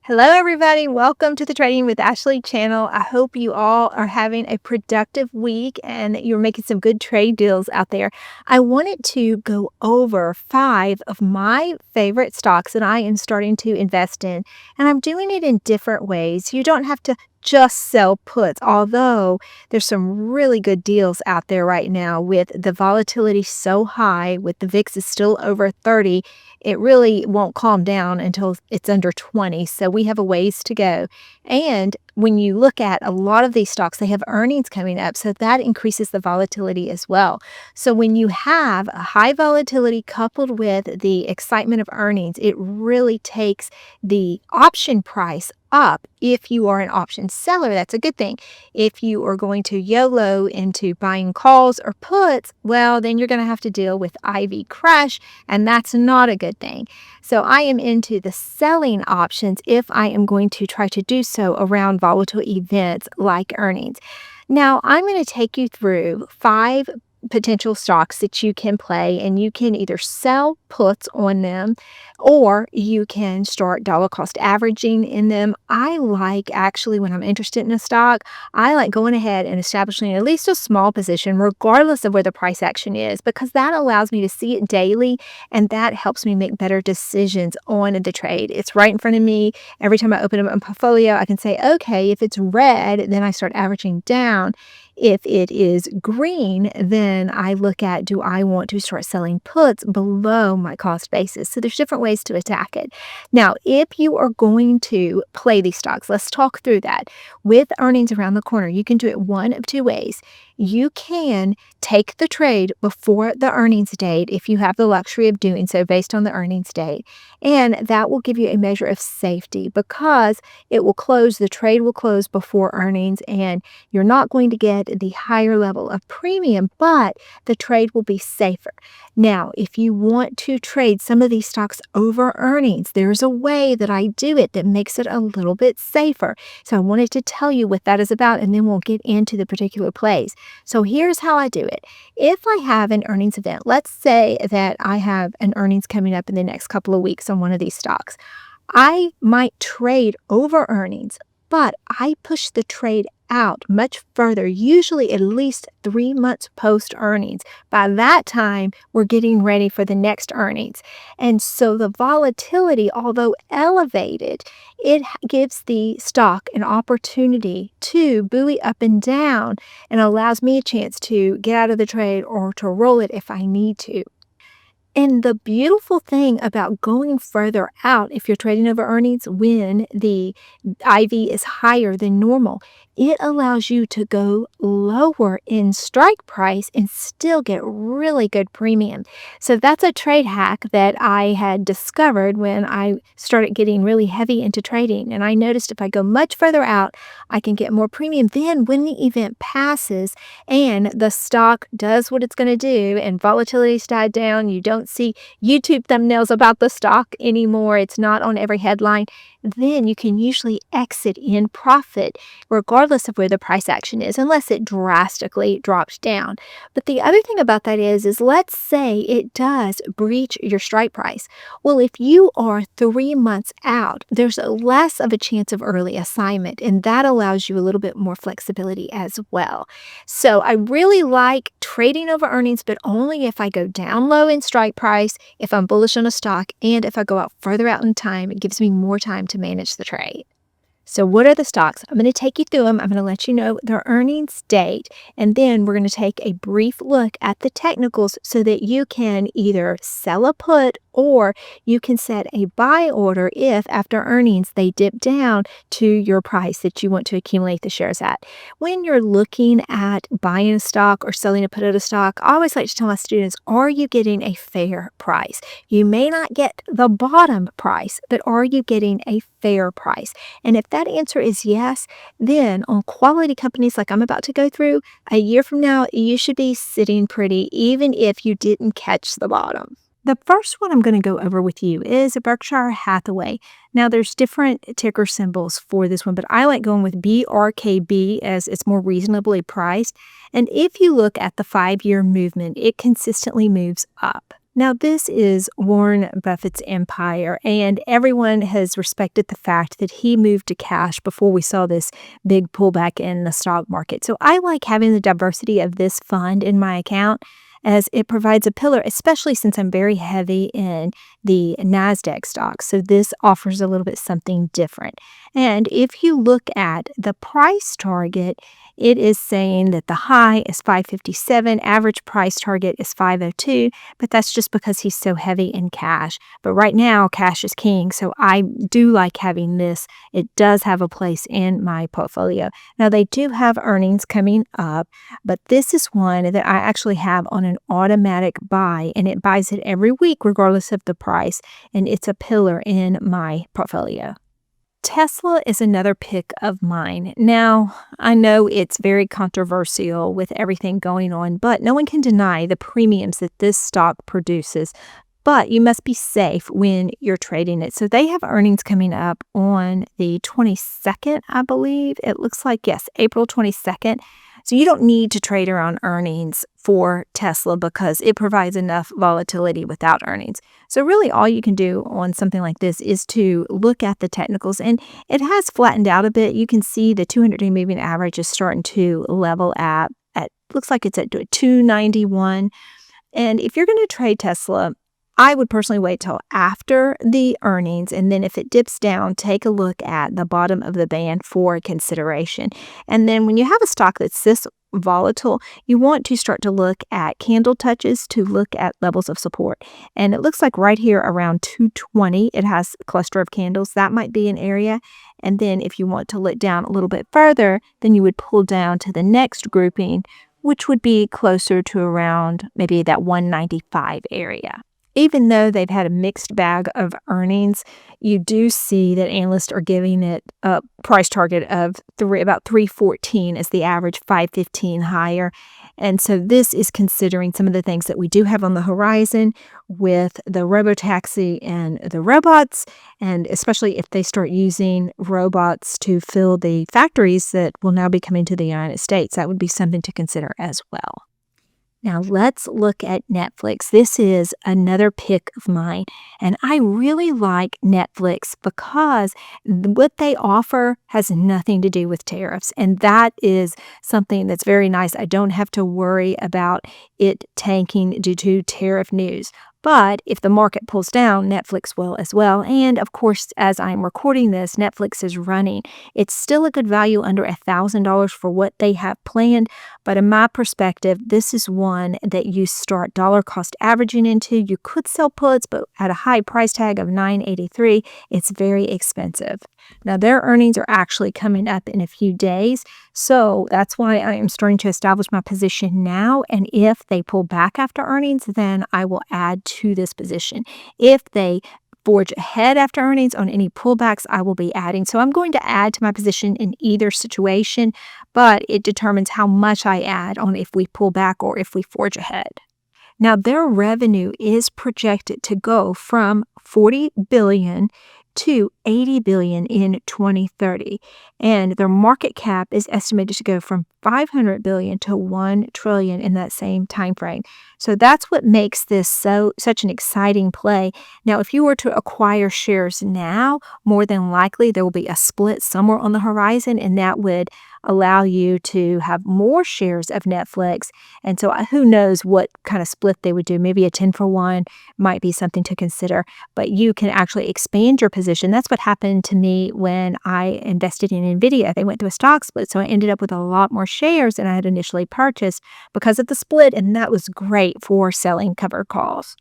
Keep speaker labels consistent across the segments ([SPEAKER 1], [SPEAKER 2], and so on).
[SPEAKER 1] Hello, everybody. Welcome to the Trading with Ashley channel. I hope you all are having a productive week and that you're making some good trade deals out there. I wanted to go over 5 of my favorite stocks that I am starting to invest in, and I'm doing it in different ways. You don't have to just sell puts, although there's some really good deals out there right now with the volatility so high, with the VIX is still over 30. It really won't calm down until it's under 20. So we have a ways to go. And when you look at a lot of these stocks, they have earnings coming up. So that increases the volatility as well. So when you have a high volatility coupled with the excitement of earnings, it really takes the option price up. If you are an option seller, that's a good thing. If you are going to YOLO into buying calls or puts, well, then you're going to have to deal with IV crash, and that's not a good thing. So I am into the selling options if I am going to try to do so around volatile events like earnings. Now, I'm going to take you through 5 potential stocks that you can play, and you can either sell puts on them or you can start dollar cost averaging in them. I like, actually, when I'm interested in a stock, I like going ahead and establishing at least a small position regardless of where the price action is, because that allows me to see it daily and that helps me make better decisions on the trade. It's right in front of me. Every time I open up a portfolio, I can say, okay, if it's red, then I start averaging down. If it is green, then I look at, do I want to start selling puts below my cost basis? So there's different ways to attack it. Now, if you are going to play these stocks, let's talk through that. With earnings around the corner, you can do it one of 2 ways. You can take the trade before the earnings date if you have the luxury of doing so based on the earnings date. And that will give you a measure of safety because the trade will close before earnings, and you're not going to get the higher level of premium, but the trade will be safer. Now, if you want to trade some of these stocks over earnings, there's a way that I do it that makes it a little bit safer. So I wanted to tell you what that is about, and then we'll get into the particular plays. So here's how I do it. If I have an earnings event, let's say that I have an earnings coming up in the next couple of weeks on one of these stocks, I might trade over earnings, but I push the trade out much further, usually at least 3 months post earnings. By that time, we're getting ready for the next earnings. And so the volatility, although elevated, it gives the stock an opportunity to buoy up and down and allows me a chance to get out of the trade or to roll it if I need to. And the beautiful thing about going further out, if you're trading over earnings when the IV is higher than normal, it allows you to go lower in strike price and still get really good premium. So that's a trade hack that I had discovered when I started getting really heavy into trading. And I noticed if I go much further out, I can get more premium. Then when the event passes and the stock does what it's going to do and volatility's died down, you don't see YouTube thumbnails about the stock anymore, it's not on every headline, then you can usually exit in profit regardless of where the price action is, unless it drastically drops down. But the other thing about that is let's say it does breach your strike price. Well, if you are 3 months out, there's less of a chance of early assignment, and that allows you a little bit more flexibility as well. So I really like trading over earnings, but only if I go down low in strike price, if I'm bullish on a stock, and if I go out further out in time. It gives me more time to manage the trade. So what are the stocks? I'm going to take you through them. I'm going to let you know their earnings date, and then we're going to take a brief look at the technicals so that you can either sell a put or you can set a buy order if after earnings they dip down to your price that you want to accumulate the shares at. When you're looking at buying a stock or selling a put at a stock, I always like to tell my students, are you getting a fair price? You may not get the bottom price, but are you getting a fair price? And if that answer is yes, then on quality companies like I'm about to go through, a year from now, you should be sitting pretty even if you didn't catch the bottom. The first one I'm going to go over with you is Berkshire Hathaway. Now, there's different ticker symbols for this one, but I like going with BRKB as it's more reasonably priced. And if you look at the 5-year movement, it consistently moves up. Now, this is Warren Buffett's empire, and everyone has respected the fact that he moved to cash before we saw this big pullback in the stock market. So I like having the diversity of this fund in my account as it provides a pillar, especially since I'm very heavy in the NASDAQ stocks. So this offers a little bit something different. And if you look at the price target, it is saying that the high is 557, average price target is 502, but that's just because he's so heavy in cash. But right now, cash is king, so I do like having this. It does have a place in my portfolio. Now, they do have earnings coming up, but this is one that I actually have on an automatic buy, and it buys it every week regardless of the price, and it's a pillar in my portfolio. Tesla is another pick of mine. Now, I know it's very controversial with everything going on, but no one can deny the premiums that this stock produces. But you must be safe when you're trading it. So they have earnings coming up on the 22nd, I believe. It looks like, yes, April 22nd. So you don't need to trade around earnings for Tesla because it provides enough volatility without earnings. So really all you can do on something like this is to look at the technicals, and it has flattened out a bit. You can see the 200-day moving average is starting to level at looks like it's at 291. And if you're going to trade Tesla, I would personally wait till after the earnings, and then if it dips down, take a look at the bottom of the band for consideration. And then when you have a stock that's this volatile, you want to start to look at candle touches to look at levels of support. And it looks like right here around 220, it has a cluster of candles. That might be an area. And then if you want to look down a little bit further, then you would pull down to the next grouping, which would be closer to around maybe that 195 area. Even though they've had a mixed bag of earnings, you do see that analysts are giving it a price target of about 314 as the average, 515 higher. And so this is considering some of the things that we do have on the horizon with the robotaxi and the robots, and especially if they start using robots to fill the factories that will now be coming to the United States. That would be something to consider as well. Now let's look at Netflix. This is another pick of mine, and I really like Netflix because what they offer has nothing to do with tariffs, and that is something that's very nice. I don't have to worry about it tanking due to tariff news. But if the market pulls down, Netflix will as well. And of course, as I'm recording this, Netflix is running. It's still a good value under $1,000 for what they have planned. But in my perspective, this is one that you start dollar cost averaging into. You could sell puts, but at a high price tag of $9.83, it's very expensive. Now, their earnings are actually coming up in a few days. So that's why I am starting to establish my position now. And if they pull back after earnings, then I will add to this position. If they forge ahead after earnings on any pullbacks, I will be adding. So I'm going to add to my position in either situation, but it determines how much I add on if we pull back or if we forge ahead. Now, their revenue is projected to go from $40 billion to $80 billion in 2030, and their market cap is estimated to go from $500 billion to $1 trillion in that same time frame. So that's what makes this such an exciting play. Now, if you were to acquire shares now, more than likely there will be a split somewhere on the horizon, and that would allow you to have more shares of Netflix. And so who knows what kind of split they would do. Maybe a 10-for-1 might be something to consider, but you can actually expand your position. That's what happened to me when I invested in NVIDIA. They went through a stock split, so I ended up with a lot more shares than I had initially purchased because of the split, and that was great for selling covered calls.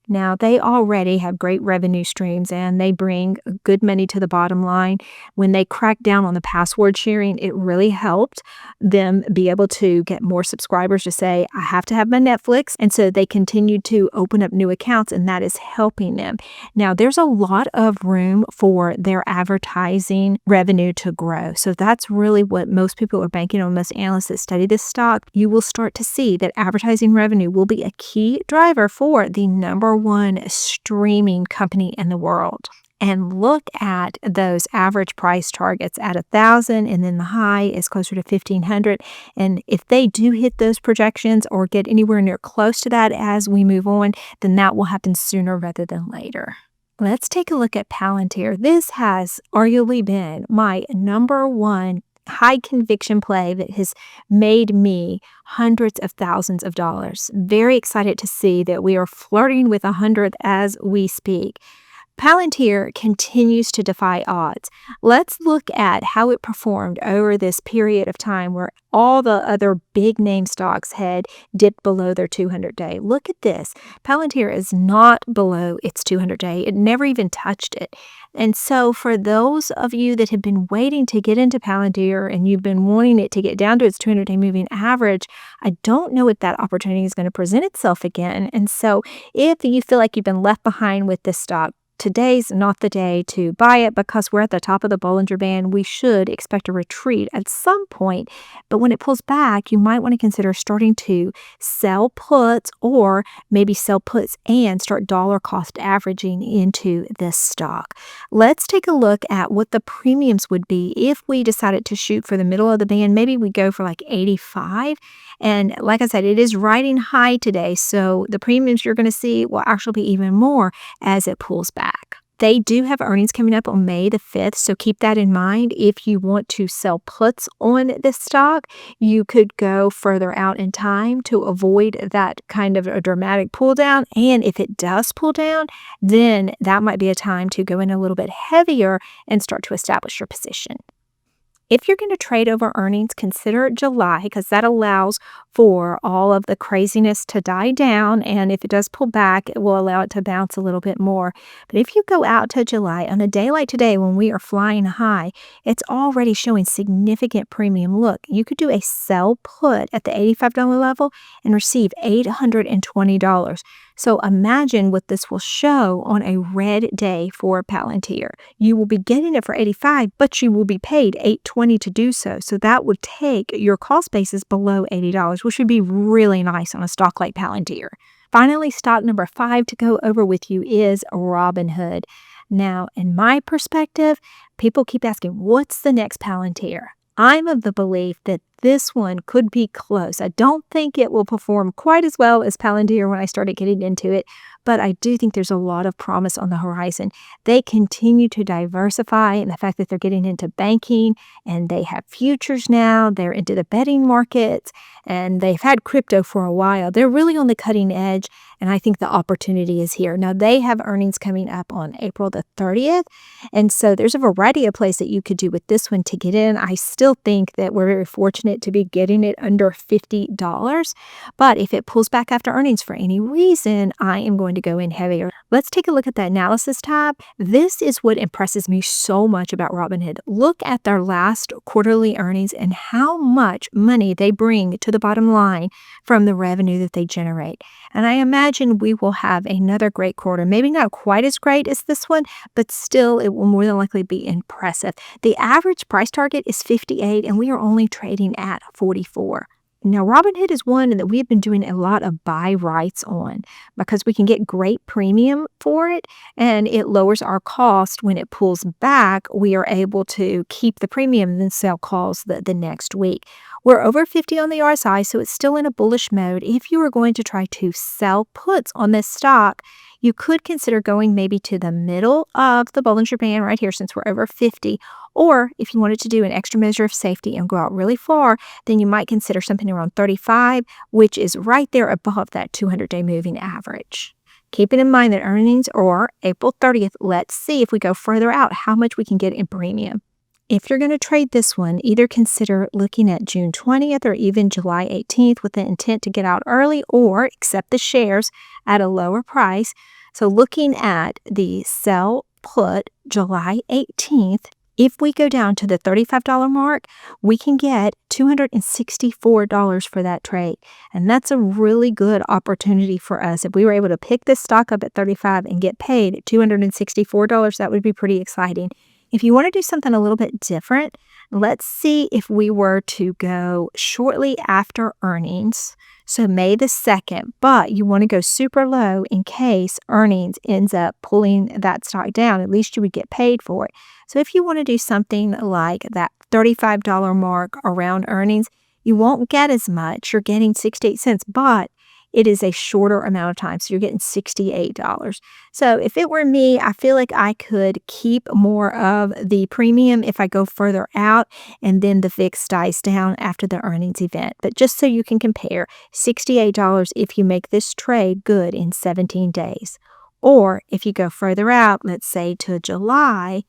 [SPEAKER 1] Now, they already have great revenue streams and they bring good money to the bottom line. When they cracked down on the password sharing, it really helped them be able to get more subscribers to say, I have to have my Netflix. And so they continued to open up new accounts, and that is helping them. Now, there's a lot of room for their advertising revenue to grow. So that's really what most people are banking on. Most analysts that study this stock, you will start to see that advertising revenue will be a key driver for the number one streaming company in the world. and look at those average price targets at 1,000, and then the high is closer to 1,500. And if they do hit those projections or get anywhere near close to that as we move on, then that will happen sooner rather than later. Let's take a look at Palantir. This has arguably been my number one high conviction play that has made me hundreds of thousands of dollars. Very excited to see that we are flirting with 100 as we speak. Palantir continues to defy odds. Let's look at how it performed over this period of time where all the other big name stocks had dipped below their 200-day. Look at this. Palantir is not below its 200-day. It never even touched it. And so for those of you that have been waiting to get into Palantir and you've been wanting it to get down to its 200-day moving average, I don't know if that opportunity is going to present itself again. And so if you feel like you've been left behind with this stock, today's not the day to buy it because we're at the top of the Bollinger Band. We should expect a retreat at some point, but when it pulls back, you might want to consider starting to sell puts or maybe sell puts and start dollar cost averaging into this stock. Let's take a look at what the premiums would be if we decided to shoot for the middle of the band. Maybe we go for like 85. And like I said, it is riding high today, so the premiums you're going to see will actually be even more as it pulls back. They do have earnings coming up on May the 5th, so keep that in mind. If you want to sell puts on this stock, you could go further out in time to avoid that kind of a dramatic pull down. And if it does pull down, then that might be a time to go in a little bit heavier and start to establish your position. If you're going to trade over earnings, consider July because that allows for all of the craziness to die down. And if it does pull back, it will allow it to bounce a little bit more. But if you go out to July, on a day like today when we are flying high, it's already showing significant premium. Look, you could do a sell put at the $85 level and receive $820. So imagine what this will show on a red day for Palantir. You will be getting it for 85, but you will be paid $820 to do so. So that would take your cost basis below $80, which would be really nice on a stock like Palantir. Finally, stock number 5 to go over with you is Robinhood. Now, in my perspective, people keep asking, what's the next Palantir? I'm of the belief that this one could be close. I don't think it will perform quite as well as Palantir when I started getting into it, but I do think there's a lot of promise on the horizon. They continue to diversify, and the fact that they're getting into banking and they have futures now, they're into the betting markets, and they've had crypto for a while. They're really on the cutting edge, and I think the opportunity is here. Now, they have earnings coming up on April the 30th, and so there's a variety of plays that you could do with this one to get in. I still think that we're very fortunate to be getting it under $50, but if it pulls back after earnings for any reason, I am going to go in heavier. Let's take a look at the analysis tab. This is what impresses me so much about Robinhood. Look at their last quarterly earnings and how much money they bring to the bottom line from the revenue that they generate. And I imagine we will have another great quarter, maybe not quite as great as this one, but still it will more than likely be impressive. The average price target is 58 and we are only trading at 44. Now, Robinhood is one that we've been doing a lot of buy rights on because we can get great premium for it and it lowers our cost. When it pulls back, we are able to keep the premium and then sell calls the next week. We're over 50 on the RSI, so it's still in a bullish mode. If you are going to try to sell puts on this stock, you could consider going maybe to the middle of the Bollinger Band right here since we're over 50. Or if you wanted to do an extra measure of safety and go out really far, then you might consider something around 35, which is right there above that 200-day moving average. Keeping in mind that earnings are April 30th, let's see if we go further out how much we can get in premium. If you're going to trade this one, either consider looking at June 20th or even July 18th with the intent to get out early or accept the shares at a lower price. So looking at the sell put July 18th, if we go down to the $35 mark, we can get $264 for that trade. And that's a really good opportunity for us. If we were able to pick this stock up at $35 and get paid $264, that would be pretty exciting. If you want to do something a little bit different, let's see if we were to go shortly after earnings, so May the 2nd, but you want to go super low in case earnings ends up pulling that stock down. At least you would get paid for it. So if you want to do something like that $35 mark around earnings, you won't get as much. You're getting 68 cents, but it is a shorter amount of time. So you're getting $68. So if it were me, I feel like I could keep more of the premium if I go further out and then the VIX dies down after the earnings event. But just so you can compare, $68 if you make this trade good in 17 days. Or if you go further out, let's say to July,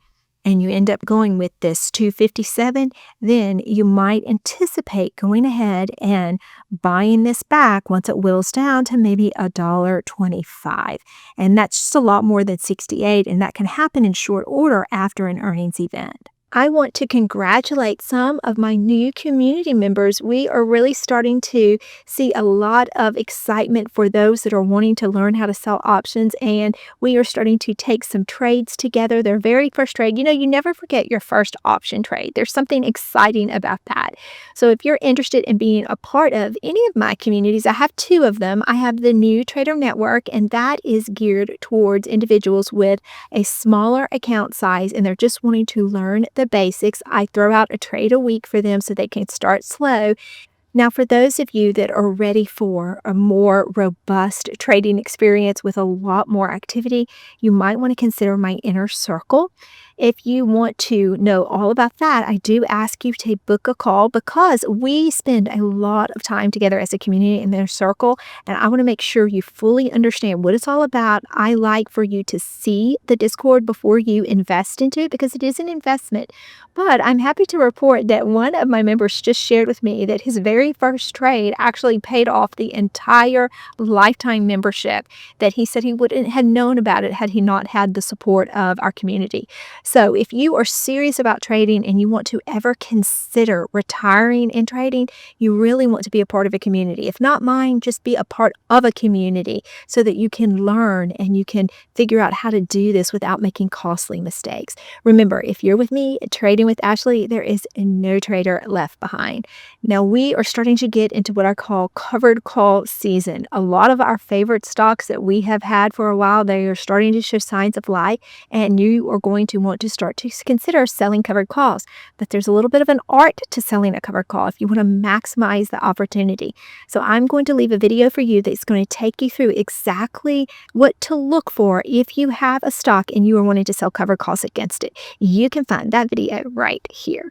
[SPEAKER 1] and you end up going with this 257, then you might anticipate going ahead and buying this back once it whittles down to maybe $1.25. And that's just a lot more than 68, and that can happen in short order after an earnings event. I want to congratulate some of my new community members. We are really starting to see a lot of excitement for those that are wanting to learn how to sell options, and we are starting to take some trades together. Their very first trade, you never forget your first option trade. There's something exciting about that. So if you're interested in being a part of any of my communities, I have two of them. I have the New Trader Network, and that is geared towards individuals with a smaller account size, and they're just wanting to learn the basics. I throw out a trade a week for them so they can start slow. Now, for those of you that are ready for a more robust trading experience with a lot more activity, you might want to consider my inner circle. If you want to know all about that, I do ask you to book a call because we spend a lot of time together as a community in their circle, and I want to make sure you fully understand what it's all about. I like for you to see the Discord before you invest into it because it is an investment. But I'm happy to report that one of my members just shared with me that his very first trade actually paid off the entire lifetime membership, that he said he wouldn't have known about it had he not had the support of our community. So if you are serious about trading and you want to ever consider retiring in trading, you really want to be a part of a community. If not mine, just be a part of a community so that you can learn and you can figure out how to do this without making costly mistakes. Remember, if you're with me, trading with Ashley, there is no trader left behind. Now we are starting to get into what I call covered call season. A lot of our favorite stocks that we have had for a while, they are starting to show signs of life, and you are going to want to start to consider selling covered calls. But there's a little bit of an art to selling a covered call if you want to maximize the opportunity. So I'm going to leave a video for you that's going to take you through exactly what to look for if you have a stock and you are wanting to sell covered calls against it. You can find that video right here.